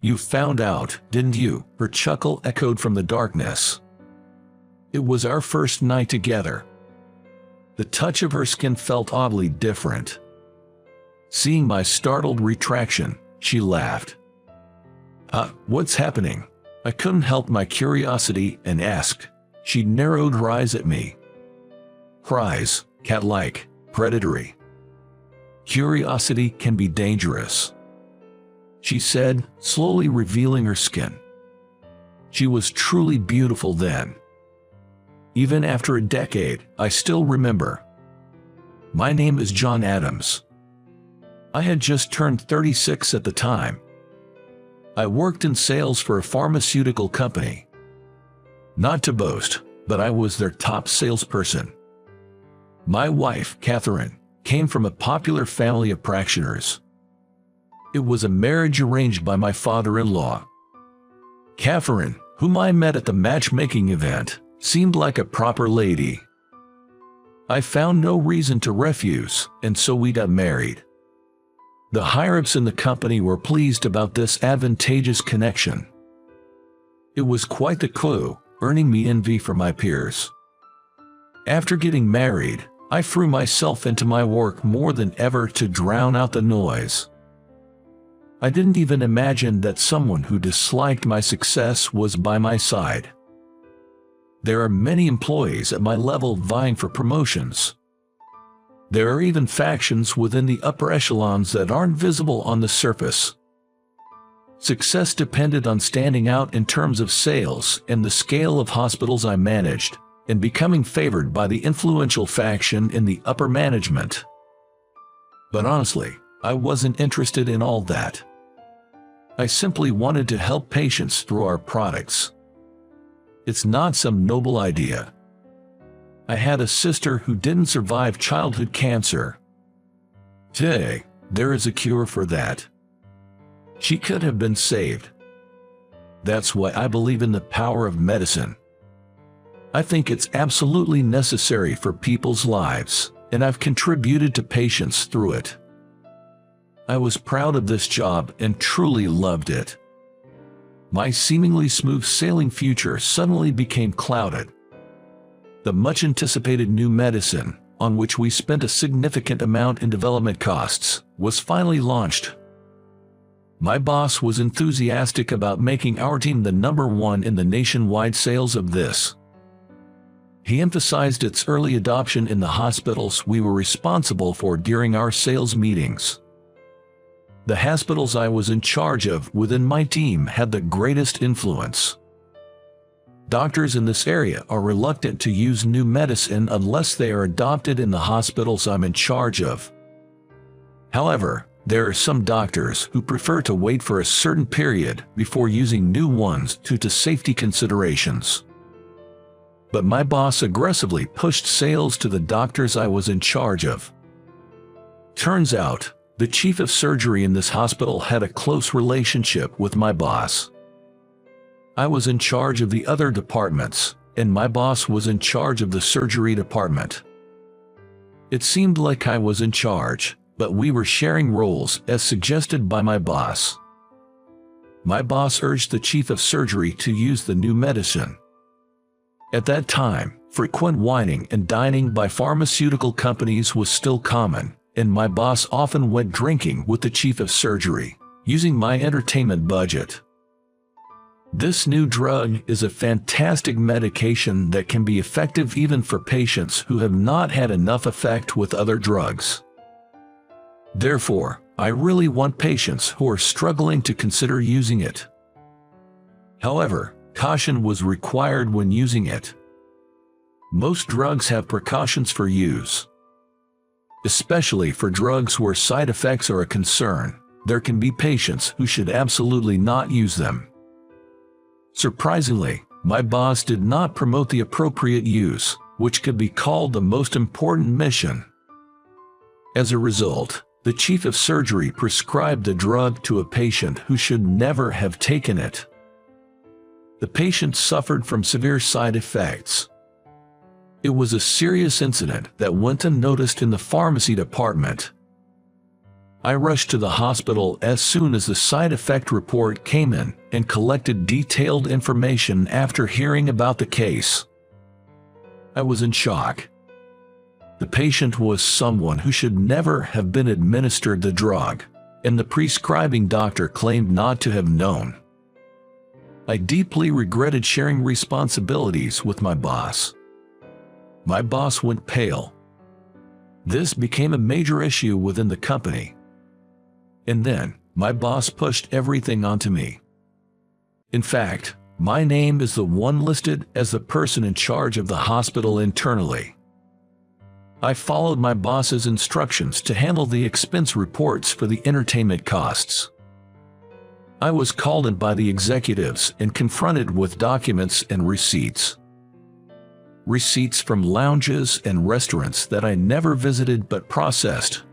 "You found out, didn't you?" Her chuckle echoed from the darkness. It was our first night together. The touch of her skin felt oddly different. Seeing my startled retraction, she laughed. What's happening?" I couldn't help my curiosity and asked. She narrowed her eyes at me. "Cries, cat-like, predatory. Curiosity can be dangerous," she said, slowly revealing her skin. She was truly beautiful then. Even after a decade, I still remember. "My name is John Adams." I had just turned 36 at the time. I worked in sales for a pharmaceutical company. Not to boast, but I was their top salesperson. My wife, Catherine, came from a popular family of practitioners. It was a marriage arranged by my father-in-law. Catherine, whom I met at the matchmaking event, seemed like a proper lady. I found no reason to refuse, and so we got married. The higher-ups in the company were pleased about this advantageous connection. It was quite the clue, earning me envy from my peers. After getting married, I threw myself into my work more than ever to drown out the noise. I didn't even imagine that someone who disliked my success was by my side. There are many employees at my level vying for promotions. There are even factions within the upper echelons that aren't visible on the surface. Success depended on standing out in terms of sales and the scale of hospitals I managed, and becoming favored by the influential faction in the upper management. But honestly, I wasn't interested in all that. I simply wanted to help patients through our products. It's not some noble idea. I had a sister who didn't survive childhood cancer. Today, there is a cure for that. She could have been saved. That's why I believe in the power of medicine. I think it's absolutely necessary for people's lives, and I've contributed to patients through it. I was proud of this job and truly loved it. My seemingly smooth sailing future suddenly became clouded. The much-anticipated new medicine, on which we spent a significant amount in development costs, was finally launched. My boss was enthusiastic about making our team the #1 in the nationwide sales of this. He emphasized its early adoption in the hospitals we were responsible for during our sales meetings. The hospitals I was in charge of within my team had the greatest influence. Doctors in this area are reluctant to use new medicine unless they are adopted in the hospitals I'm in charge of. However, there are some doctors who prefer to wait for a certain period before using new ones due to safety considerations. But my boss aggressively pushed sales to the doctors I was in charge of. Turns out, the chief of surgery in this hospital had a close relationship with my boss. I was in charge of the other departments, and my boss was in charge of the surgery department. It seemed like I was in charge, but we were sharing roles as suggested by my boss. My boss urged the chief of surgery to use the new medicine. At that time, frequent wining and dining by pharmaceutical companies was still common, and my boss often went drinking with the chief of surgery, using my entertainment budget. This new drug is a fantastic medication that can be effective even for patients who have not had enough effect with other drugs. Therefore, I really want patients who are struggling to consider using it. However, caution was required when using it. Most drugs have precautions for use. Especially for drugs where side effects are a concern, there can be patients who should absolutely not use them. Surprisingly, my boss did not promote the appropriate use, which could be called the most important mission. As a result, the chief of surgery prescribed the drug to a patient who should never have taken it. The patient suffered from severe side effects. It was a serious incident that went unnoticed in the pharmacy department. I rushed to the hospital as soon as the side effect report came in and collected detailed information after hearing about the case. I was in shock. The patient was someone who should never have been administered the drug, and the prescribing doctor claimed not to have known. I deeply regretted sharing responsibilities with my boss. My boss went pale. This became a major issue within the company. And then, my boss pushed everything onto me. In fact, my name is the one listed as the person in charge of the hospital internally. I followed my boss's instructions to handle the expense reports for the entertainment costs. I was called in by the executives and confronted with documents and receipts. Receipts from lounges and restaurants that I never visited but processed.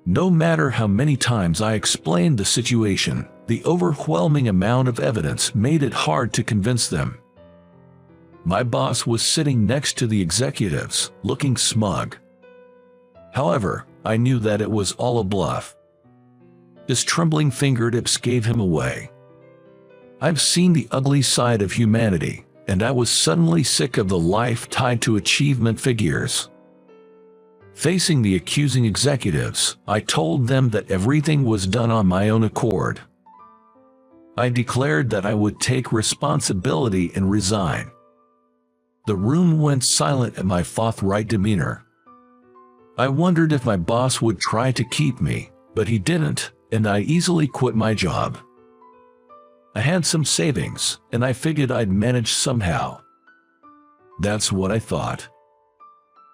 No matter how many times I explained the situation, the overwhelming amount of evidence made it hard to convince them. My boss was sitting next to the executives, looking smug. However, I knew that it was all a bluff. His trembling fingertips gave him away. I've seen the ugly side of humanity, and I was suddenly sick of the life tied to achievement figures. Facing the accusing executives, I told them that everything was done on my own accord. I declared that I would take responsibility and resign. The room went silent at my forthright demeanor. I wondered if my boss would try to keep me, but he didn't, and I easily quit my job. I had some savings, and I figured I'd manage somehow. That's what I thought.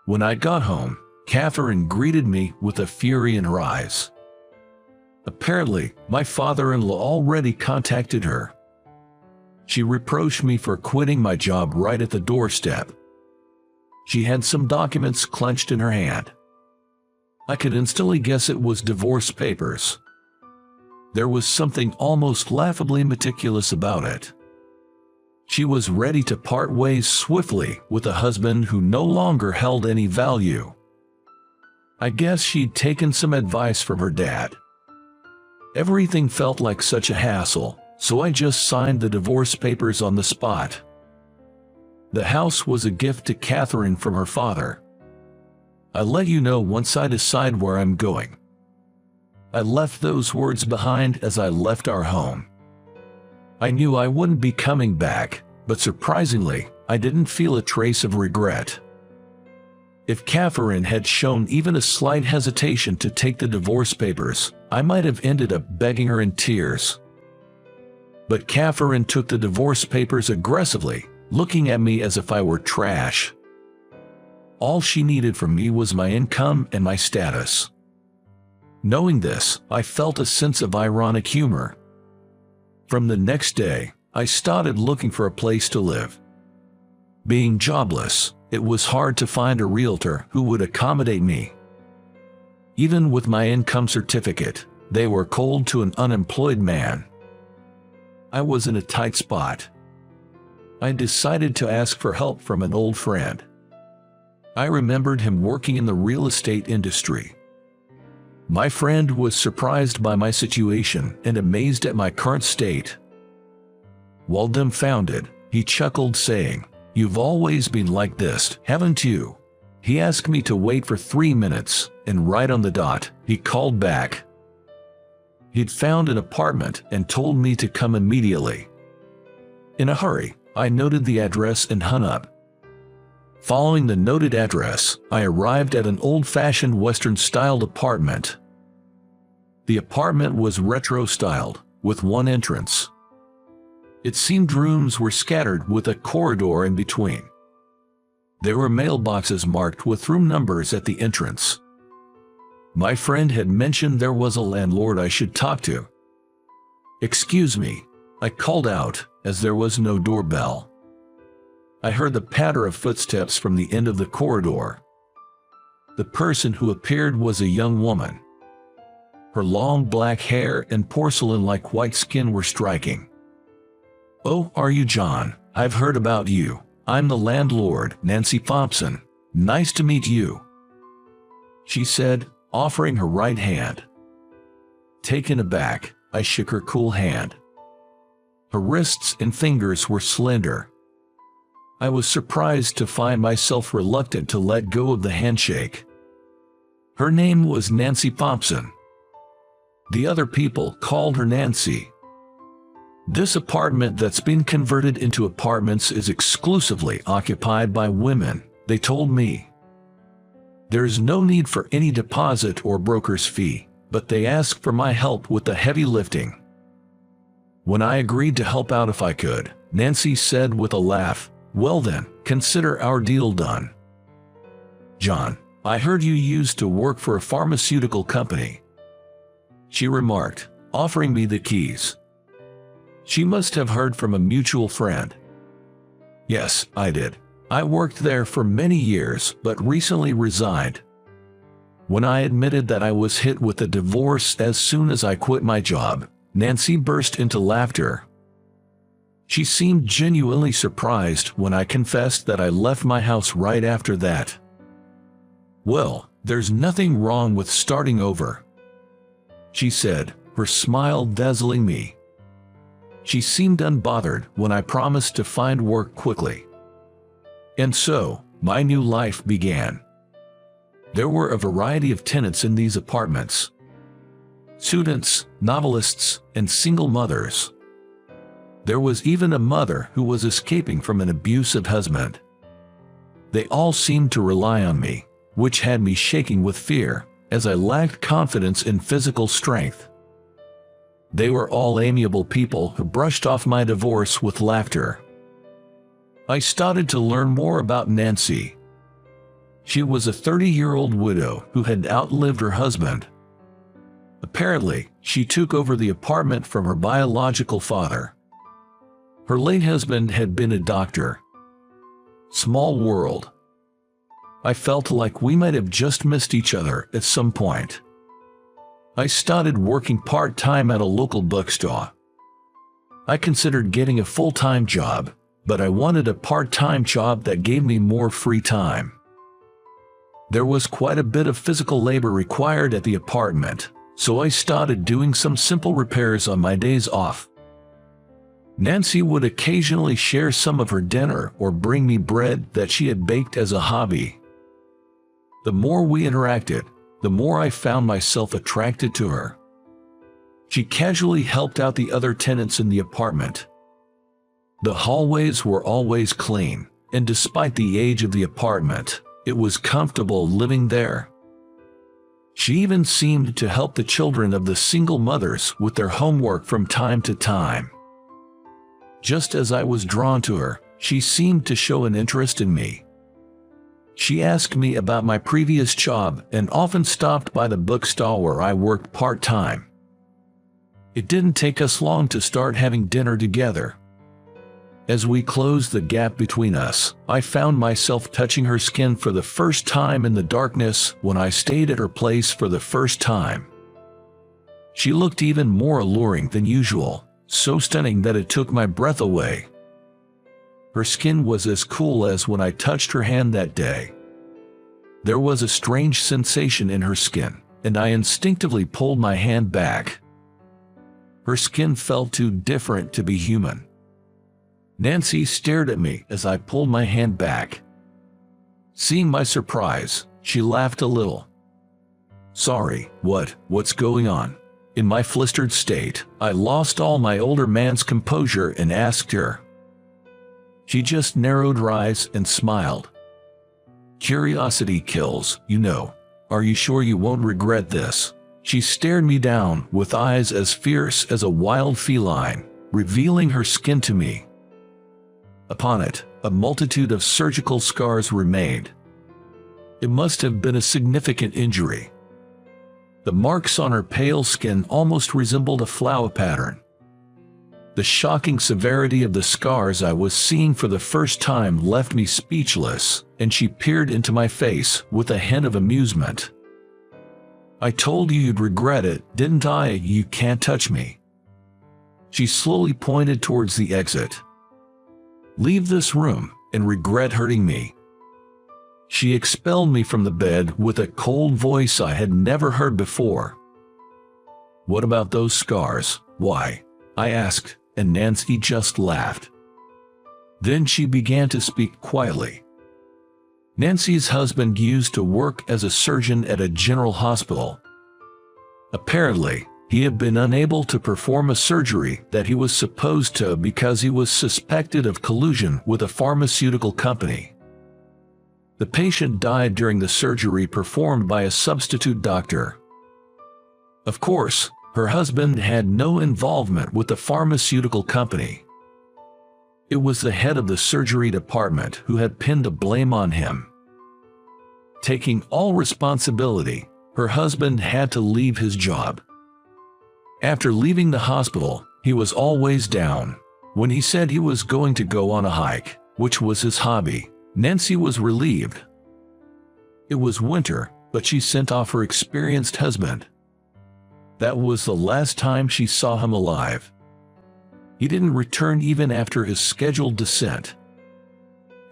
When I got home, Catherine greeted me with a fury in her eyes. Apparently, my father-in-law already contacted her. She reproached me for quitting my job right at the doorstep. She had some documents clenched in her hand. I could instantly guess it was divorce papers. There was something almost laughably meticulous about it. She was ready to part ways swiftly with a husband who no longer held any value. I guess she'd taken some advice from her dad. Everything felt like such a hassle, so I just signed the divorce papers on the spot. The house was a gift to Catherine from her father. I'll let you know once I decide where I'm going. I left those words behind as I left our home. I knew I wouldn't be coming back, but surprisingly, I didn't feel a trace of regret. If Catherine had shown even a slight hesitation to take the divorce papers, I might have ended up begging her in tears. But Catherine took the divorce papers aggressively, looking at me as if I were trash. All she needed from me was my income and my status. Knowing this, I felt a sense of ironic humor. From the next day, I started looking for a place to live. Being jobless, it was hard to find a realtor who would accommodate me. Even with my income certificate, they were cold to an unemployed man. I was in a tight spot. I decided to ask for help from an old friend. I remembered him working in the real estate industry. My friend was surprised by my situation and amazed at my current state. While dumbfounded, he chuckled, saying, "You've always been like this, haven't you?" He asked me to wait for 3 minutes, and right on the dot, he called back. He'd found an apartment and told me to come immediately. In a hurry, I noted the address and hung up. Following the noted address, I arrived at an old-fashioned Western-styled apartment. The apartment was retro-styled, with one entrance. It seemed rooms were scattered with a corridor in between. There were mailboxes marked with room numbers at the entrance. My friend had mentioned there was a landlord I should talk to. "Excuse me," I called out, as there was no doorbell. I heard the patter of footsteps from the end of the corridor. The person who appeared was a young woman. Her long black hair and porcelain-like white skin were striking. "Oh, are you John? I've heard about you. I'm the landlord, Nancy Thompson. Nice to meet you," she said, offering her right hand, Taken aback, I shook her cool hand. Her wrists and fingers were slender. I was surprised to find myself reluctant to let go of the handshake. Her name was Nancy Thompson. The other people called her Nancy. This apartment that's been converted into apartments is exclusively occupied by women, they told me. There's no need for any deposit or broker's fee, but they ask for my help with the heavy lifting. When I agreed to help out if I could, Nancy said with a laugh, "Well then, consider our deal done. John, I heard you used to work for a pharmaceutical company," she remarked, offering me the keys. She must have heard from a mutual friend. Yes, I did. I worked there for many years but recently resigned. When I admitted that I was hit with a divorce as soon as I quit my job, Nancy burst into laughter. She seemed genuinely surprised when I confessed that I left my house right after that. "Well, there's nothing wrong with starting over," she said, her smile dazzling me. She seemed unbothered when I promised to find work quickly. And so, my new life began. There were a variety of tenants in these apartments. Students, novelists, and single mothers. There was even a mother who was escaping from an abusive husband. They all seemed to rely on me, which had me shaking with fear, as I lacked confidence in physical strength. They were all amiable people who brushed off my divorce with laughter. I started to learn more about Nancy. She was a 30-year-old widow who had outlived her husband. Apparently, she took over the apartment from her biological father. Her late husband had been a doctor. Small world. I felt like we might have just missed each other at some point. I started working part-time at a local bookstore. I considered getting a full-time job, but I wanted a part-time job that gave me more free time. There was quite a bit of physical labor required at the apartment, so I started doing some simple repairs on my days off. Nancy would occasionally share some of her dinner or bring me bread that she had baked as a hobby. The more we interacted, the more I found myself attracted to her. She casually helped out the other tenants in the apartment. The hallways were always clean, and despite the age of the apartment, it was comfortable living there. She even seemed to help the children of the single mothers with their homework from time to time. Just as I was drawn to her, she seemed to show an interest in me. She asked me about my previous job and often stopped by the bookstore where I worked part-time. It didn't take us long to start having dinner together. As we closed the gap between us, I found myself touching her skin for the first time in the darkness when I stayed at her place for the first time. She looked even more alluring than usual, so stunning that it took my breath away. Her skin was as cool as when I touched her hand that day. There was a strange sensation in her skin, and I instinctively pulled my hand back. Her skin felt too different to be human. Nancy stared at me as I pulled my hand back. Seeing my surprise, she laughed a little. "Sorry, what's going on?" In my flustered state, I lost all my older man's composure and asked her. She just narrowed her eyes and smiled. "Curiosity kills, you know. Are you sure you won't regret this?" She stared me down with eyes as fierce as a wild feline, revealing her skin to me. Upon it, a multitude of surgical scars remained. It must have been a significant injury. The marks on her pale skin almost resembled a flower pattern. The shocking severity of the scars I was seeing for the first time left me speechless, and she peered into my face with a hint of amusement. "I told you you'd regret it, didn't I? You can't touch me." She slowly pointed towards the exit. "Leave this room and regret hurting me." She expelled me from the bed with a cold voice I had never heard before. What about those scars? Why? I asked, and Nancy just laughed. Then she began to speak quietly. Nancy's husband used to work as a surgeon at a general hospital. Apparently, he had been unable to perform a surgery that he was supposed to because he was suspected of collusion with a pharmaceutical company. The patient died during the surgery performed by a substitute doctor. Of course, her husband had no involvement with the pharmaceutical company. It was the head of the surgery department who had pinned the blame on him. Taking all responsibility, her husband had to leave his job. After leaving the hospital, he was always down. When he said he was going to go on a hike, which was his hobby, Nancy was relieved. It was winter, but she sent off her experienced husband. That was the last time she saw him alive. He didn't return even after his scheduled descent.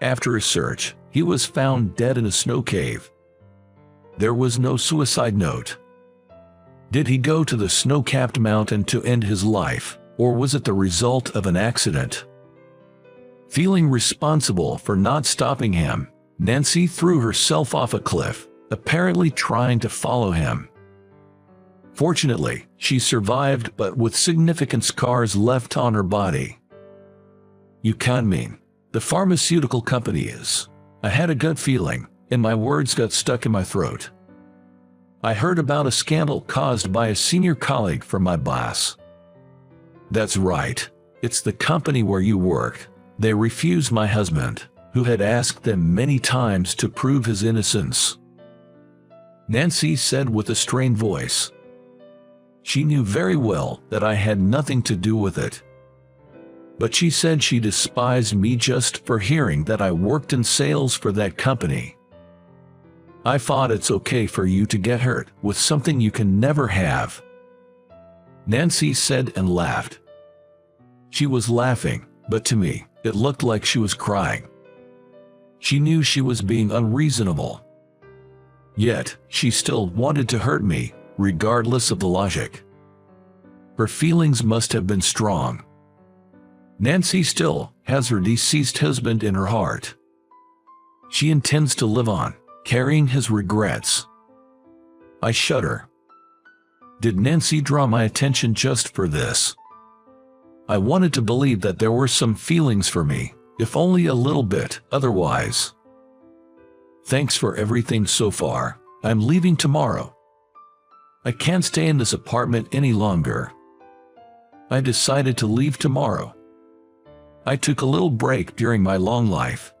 After a search, he was found dead in a snow cave. There was no suicide note. Did he go to the snow-capped mountain to end his life, or was it the result of an accident? Feeling responsible for not stopping him, Nancy threw herself off a cliff, apparently trying to follow him. Fortunately, she survived but with significant scars left on her body. You can't mean the pharmaceutical company is. I had a gut feeling, and my words got stuck in my throat. I heard about a scandal caused by a senior colleague from my boss. That's right. It's the company where you work. They refused my husband, who had asked them many times to prove his innocence. Nancy said with a strained voice. She knew very well that I had nothing to do with it. But she said she despised me just for hearing that I worked in sales for that company. I thought it's okay for you to get hurt with something you can never have. Nancy said and laughed. She was laughing, but to me, it looked like she was crying. She knew she was being unreasonable. Yet, she still wanted to hurt me, regardless of the logic. Her feelings must have been strong. Nancy still has her deceased husband in her heart. She intends to live on, carrying his regrets. I shudder. Did Nancy draw my attention just for this? I wanted to believe that there were some feelings for me, if only a little bit, otherwise. Thanks for everything so far. I'm leaving tomorrow. I can't stay in this apartment any longer. I decided to leave tomorrow. I took a little break during my long life.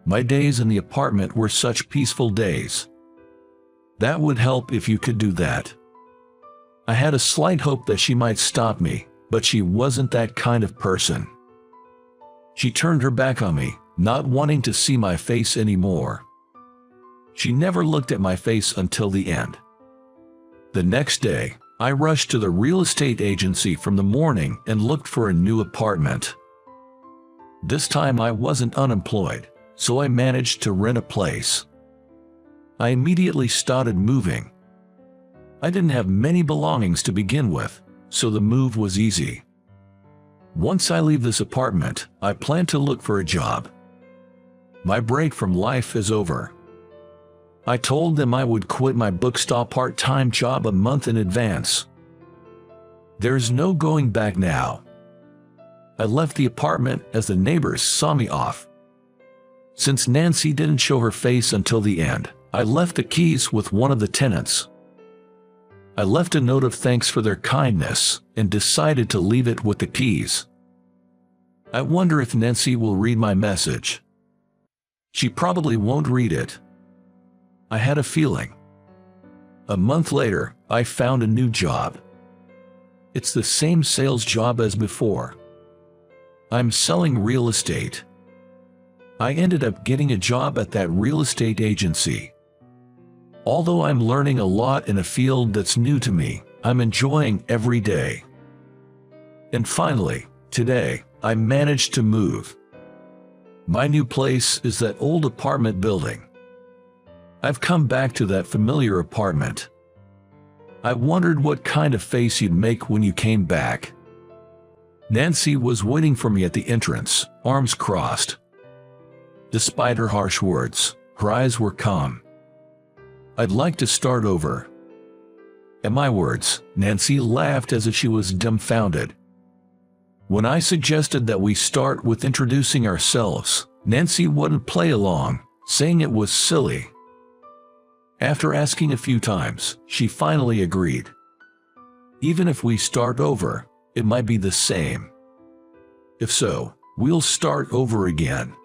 My days in the apartment were such peaceful days. That would help if you could do that. I had a slight hope that she might stop me, but she wasn't that kind of person. She turned her back on me, not wanting to see my face anymore. She never looked at my face until the end. The next day, I rushed to the real estate agency from the morning and looked for a new apartment. This time I wasn't unemployed, so I managed to rent a place. I immediately started moving. I didn't have many belongings to begin with, so the move was easy. Once I leave this apartment, I plan to look for a job. My break from life is over. I told them I would quit my bookstore part-time job a month in advance. There's no going back now. I left the apartment as the neighbors saw me off. Since Nancy didn't show her face until the end, I left the keys with one of the tenants. I left a note of thanks for their kindness and decided to leave it with the keys. I wonder if Nancy will read my message. She probably won't read it. I had a feeling. A month later, I found a new job. It's the same sales job as before. I'm selling real estate. I ended up getting a job at that real estate agency. Although I'm learning a lot in a field that's new to me, I'm enjoying every day. And finally, today, I managed to move. My new place is that old apartment building. I've come back to that familiar apartment. I wondered what kind of face you'd make when you came back. Nancy was waiting for me at the entrance, arms crossed. Despite her harsh words, her eyes were calm. I'd like to start over. At my words, Nancy laughed as if she was dumbfounded. When I suggested that we start with introducing ourselves, Nancy wouldn't play along, saying it was silly. After asking a few times, she finally agreed. Even if we start over, it might be the same. If so, we'll start over again.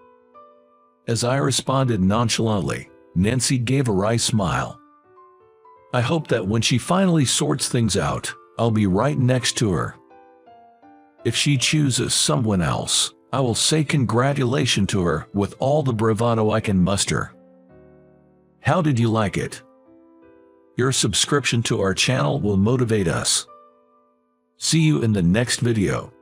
As I responded nonchalantly, Nancy gave a wry smile. I hope that when she finally sorts things out, I'll be right next to her. If she chooses someone else, I will say congratulations to her with all the bravado I can muster. How did you like it? Your subscription to our channel will motivate us. See you in the next video.